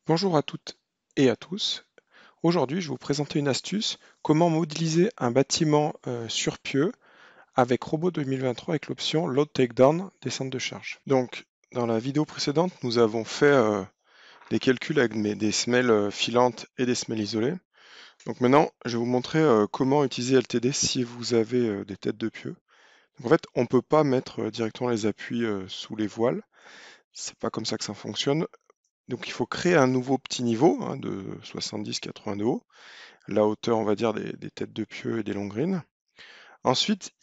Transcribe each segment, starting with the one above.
Bonjour à toutes et à tous. Aujourd'hui, je vais vous présenter une astuce, comment modéliser un bâtiment sur pieux avec Robot 2023 avec l'option Load Takedown, descente de charge. Donc, dans la vidéo précédente, nous avons fait des calculs avec des semelles filantes et des semelles isolées. Donc maintenant, je vais vous montrer comment utiliser LTD si vous avez des têtes de pieux. Donc, en fait, on ne peut pas mettre directement les appuis sous les voiles. C'est pas comme ça que ça fonctionne. Donc il faut créer un nouveau petit niveau de 70-80 de haut, la hauteur on va dire des têtes de pieux et des longrines. Ensuite,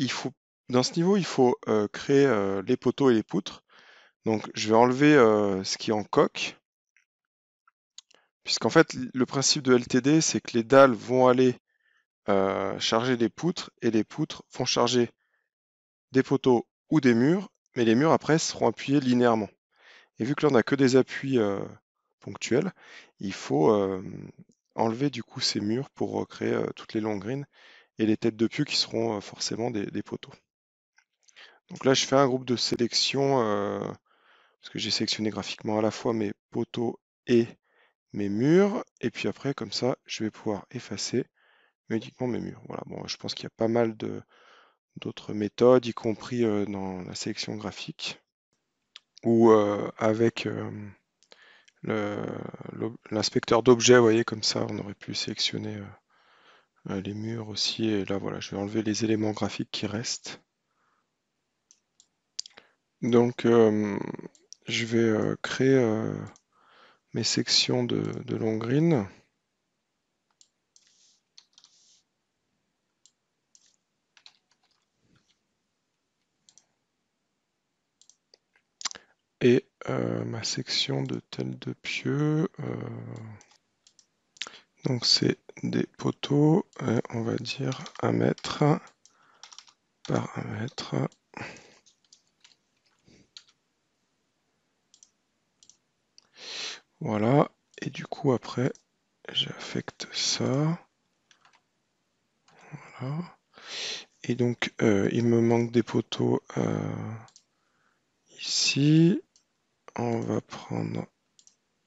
dans ce niveau, il faut créer les poteaux et les poutres. Donc je vais enlever ce qui est en coque, puisqu'en fait le principe de LTD c'est que les dalles vont aller charger les poutres et les poutres vont charger des poteaux ou des murs, mais les murs après seront appuyés linéairement. Et vu que là on n'a que des appuis ponctuels, il faut enlever du coup ces murs pour recréer toutes les longrines et les têtes de pieux qui seront forcément des poteaux. Donc là je fais un groupe de sélection parce que j'ai sélectionné graphiquement à la fois mes poteaux et mes murs, et puis après comme ça je vais pouvoir effacer uniquement mes murs. Voilà, bon, je pense qu'il y a pas mal d'autres méthodes, y compris dans la sélection graphique ou avec l'inspecteur d'objets, vous voyez, comme ça, on aurait pu sélectionner les murs aussi. Et là, voilà, je vais enlever les éléments graphiques qui restent. Donc, je vais créer mes sections de longrines. Et ma section de telle de pieux, donc c'est des poteaux, on va dire 1 mètre par 1 mètre. Voilà, et du coup après, j'affecte ça. Voilà. Et donc, il me manque des poteaux ici. On va prendre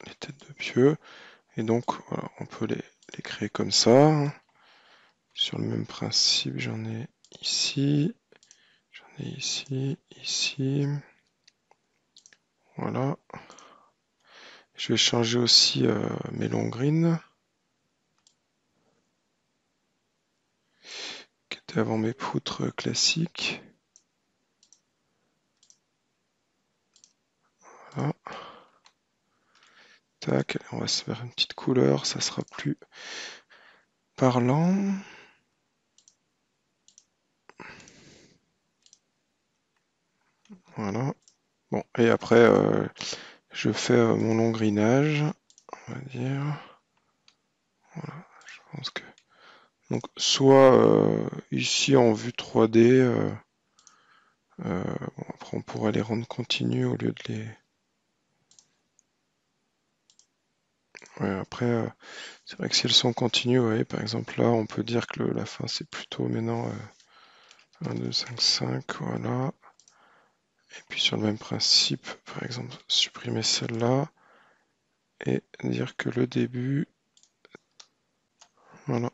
les têtes de pieux. Et donc, voilà, on peut les créer comme ça. Sur le même principe, j'en ai ici. J'en ai ici, ici. Voilà. Je vais changer aussi mes longrines, qui étaient avant mes poutres classiques. Voilà. Tac, on va se faire une petite couleur, ça sera plus parlant. Voilà. Bon, et après, je fais mon longrinage, on va dire. Voilà, je pense que. Donc, soit ici en vue 3D, bon, après on pourrait les rendre continus au lieu de les. Ouais, après, c'est vrai que si elles sont continues, vous voyez, par exemple là, on peut dire que la fin c'est plutôt maintenant 1, 2, 5, 5, voilà. Et puis sur le même principe, par exemple, supprimer celle-là et dire que le début, voilà.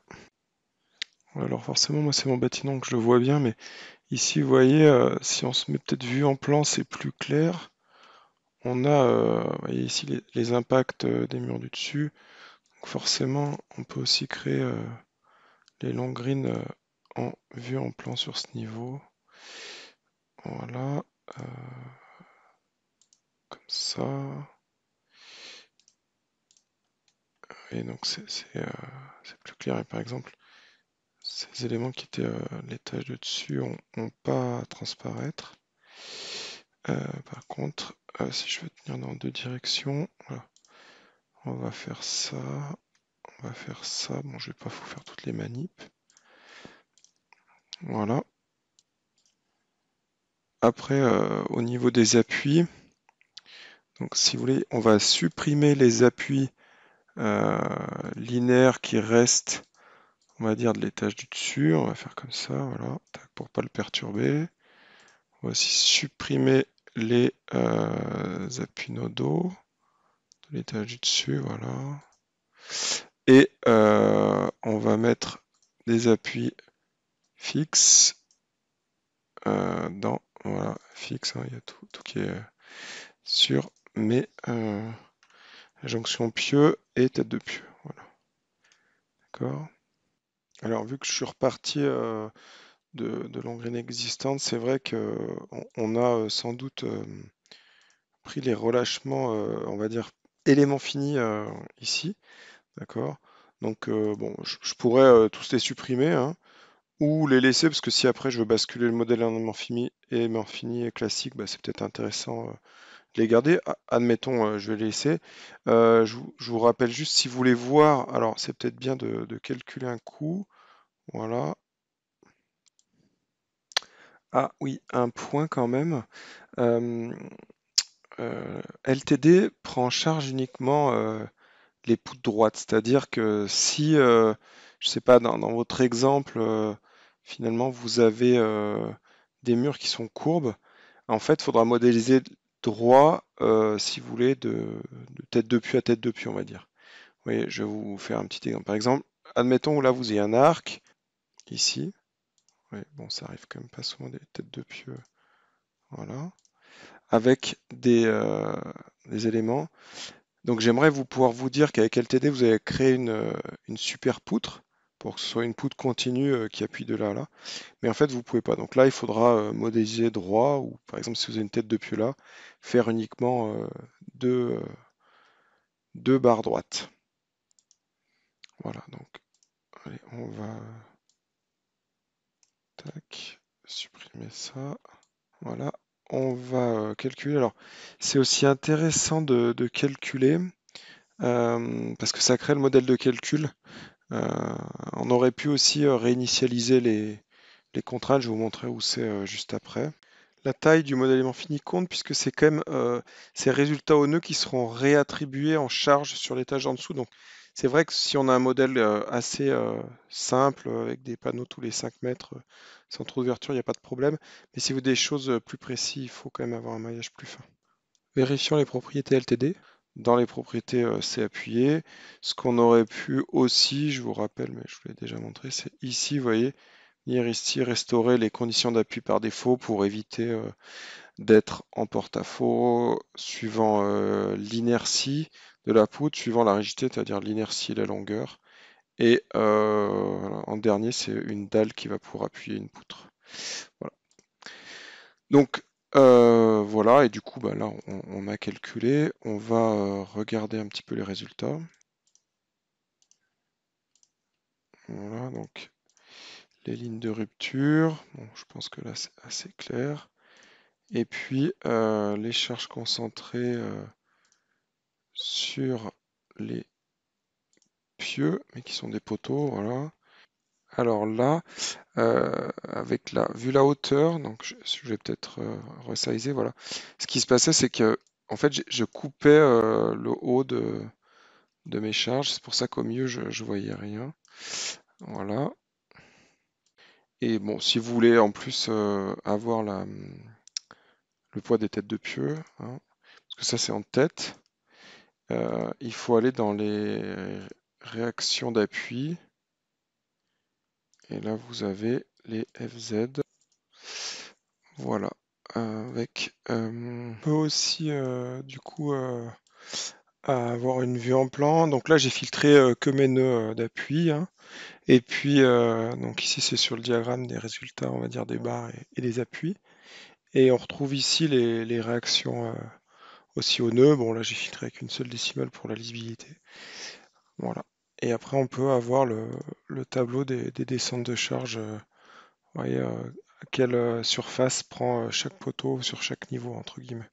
Alors forcément, moi c'est mon bâtiment que je le vois bien, mais ici vous voyez, si on se met peut-être vue en plan, c'est plus clair. On a, vous voyez ici les impacts des murs du dessus. Donc forcément, on peut aussi créer les longrines en vue en plan sur ce niveau. Voilà, comme ça. Et donc c'est plus clair. Et par exemple, ces éléments qui étaient l'étage de dessus ont pas à transparaître. Par contre, si je veux tenir dans deux directions, voilà, on va faire ça, on va faire ça. Bon, je vais pas vous faire toutes les manips. Voilà. Après, au niveau des appuis, donc si vous voulez, on va supprimer les appuis linéaires qui restent, on va dire, de l'étage du dessus. On va faire comme ça, voilà, pour pas le perturber. On va aussi supprimer les appuis nodaux l'étage du dessus, voilà. Et on va mettre des appuis fixes voilà, fixe, hein, il y a tout qui est sur mes jonctions pieux et tête de pieux. Voilà, d'accord. Alors, vu que je suis reparti de l'engrenée existante, c'est vrai que on a sans doute pris les relâchements, on va dire, éléments finis ici, d'accord. Donc, bon, je pourrais tous les supprimer, hein, ou les laisser, parce que si après je veux basculer le modèle en aimant fini et classique, bah, c'est peut-être intéressant de les garder. Admettons, je vais les laisser. Je vous rappelle juste, si vous voulez voir, alors c'est peut-être bien de calculer un coût. Voilà. Ah oui, un point quand même. Euh, LTD prend en charge uniquement les poutres droites, c'est-à-dire que si, je sais pas, dans votre exemple, finalement vous avez des murs qui sont courbes, en fait, il faudra modéliser droit, si vous voulez, de tête de puits à tête de puits, on va dire. Vous voyez, je vais vous faire un petit exemple. Par exemple, admettons que là vous ayez un arc, ici. Ouais, bon, ça arrive quand même pas souvent des têtes de pieux, voilà, avec des éléments. Donc j'aimerais pouvoir vous dire qu'avec LTD, vous avez créé une super poutre pour que ce soit une poutre continue qui appuie de là à là. Mais en fait, vous pouvez pas. Donc là, il faudra modéliser droit ou par exemple, si vous avez une tête de pieux là, faire uniquement deux, euh, deux barres droites. Voilà, donc allez, on va tac, supprimer ça. Voilà, on va calculer. Alors, c'est aussi intéressant de calculer parce que ça crée le modèle de calcul. Euh, on aurait pu aussi réinitialiser les contraintes, je vais vous montrer où c'est juste après. La taille du modèle aimant fini compte puisque c'est quand même ces résultats au nœud qui seront réattribués en charge sur l'étage en dessous. Donc c'est vrai que si on a un modèle assez simple avec des panneaux tous les 5 mètres sans trop d'ouverture, il n'y a pas de problème. Mais si vous voulez des choses plus précises, il faut quand même avoir un maillage plus fin. Vérifions les propriétés LTD. Dans les propriétés, c'est appuyé. Ce qu'on aurait pu aussi, je vous rappelle, mais je vous l'ai déjà montré, c'est ici, vous voyez, venir ici restaurer les conditions d'appui par défaut pour éviter d'être en porte-à-faux suivant l'inertie de la poutre, suivant la rigidité, c'est-à-dire l'inertie et la longueur. Et voilà, en dernier, c'est une dalle qui va pouvoir appuyer une poutre. Voilà. Donc voilà, et du coup, bah, là, on a calculé. On va regarder un petit peu les résultats. Voilà, donc les lignes de rupture. Bon, je pense que là, c'est assez clair. Et puis les charges concentrées sur les pieux, mais qui sont des poteaux, voilà. Alors là, vu la hauteur, donc je vais peut-être resizer, voilà. Ce qui se passait, c'est que en fait, je coupais le haut de mes charges, c'est pour ça qu'au mieux, je voyais rien. Voilà. Et bon, si vous voulez en plus avoir le poids des têtes de pieux, hein, parce que ça c'est en tête, il faut aller dans les réactions d'appui. Et là, vous avez les FZ. Voilà. On peut aussi, du coup, avoir une vue en plan. Donc là, j'ai filtré que mes nœuds d'appui, hein. Et puis, donc ici, c'est sur le diagramme des résultats, on va dire, des barres et des appuis. Et on retrouve ici les réactions aussi aux nœuds. Bon, là, j'ai filtré avec une seule décimale pour la lisibilité. Voilà. Et après, on peut avoir le tableau des descentes de charge. Vous voyez à quelle surface prend chaque poteau sur chaque niveau, entre guillemets.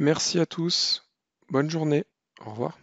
Merci à tous. Bonne journée. Au revoir.